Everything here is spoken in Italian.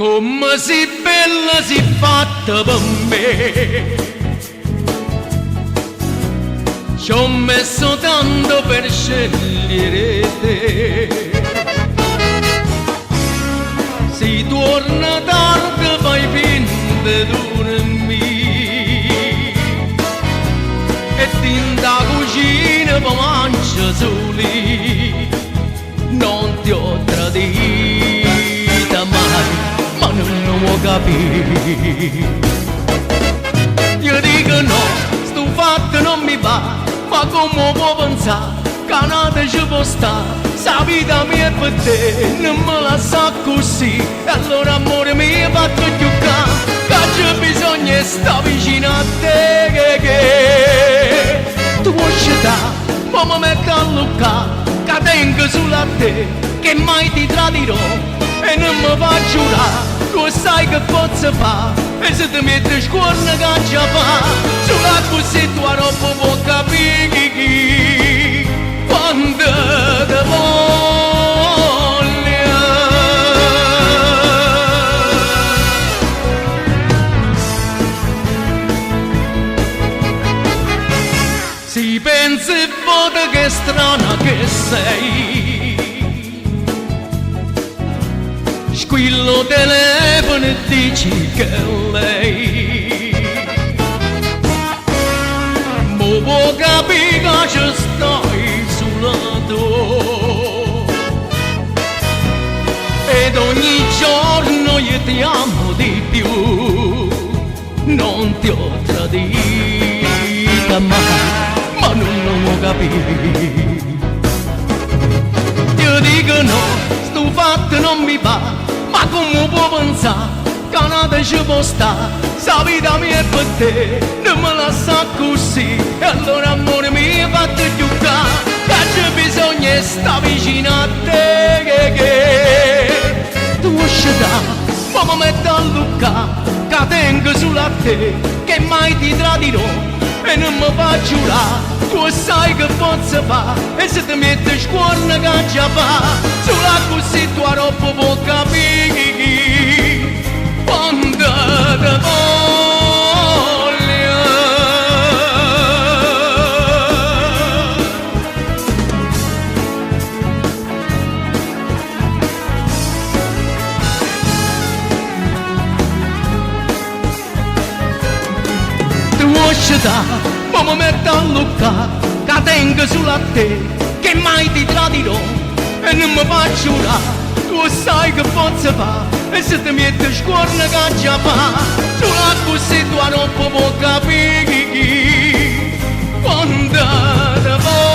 Come si bella si fatta per me. Ci ho messo tanto per scegliere te. Si torna tardi fai finta tu non mi. E tinta cucina poi mangia soli. Non ti ho tradita mai, ma non lo vuoi capire. Io dico no, sto fatto non mi va, ma come può pensare che nata ci può stare? Sa vita mia è per te, non me la sa così. E allora amore mio fatto giocare, che c'è bisogno di stare vicino a te, che tu vuoi scegliere, ma mi metto a luccare, che tengo sulla te, che mai ti tradirò e non mi fa giurare. Tu sai che posso fare, e se ti metti scuorna che già fa, sulla così tua roba può capire quando ti voglio. Si pensa e vota che strana che sei. Squillo telefono e dici che è lei. Mo può capire che ci stai sulla tua. Ed ogni giorno io ti amo di più. Non ti ho tradita mai, ma non lo vuoi capire. Io dico no, sto fatto non mi va, ma come può pensare che nata ci può stare? Sa vita mia è per te, non me la sa così. E allora amore mio fatti giocare, che c'è bisogno di stare vicino a te, che tu vuoi scegliere, ma mi metto a luccare, che tengo sulla te, che mai ti tradirò e non mi fa giurare. Tu sai che posso fare, e se ti metti scuorna che già fa, sulla così tua roba può capire quando ti voglio. Tu vuoi scegliere, ma mi metto a luccare, che tengo sulla te, che mai ti tradirò e non mi fa giurare. Tu sai che posso fare, e se ti metti scuorna che già fa, sulla così tua roba può capire quando ti voglio.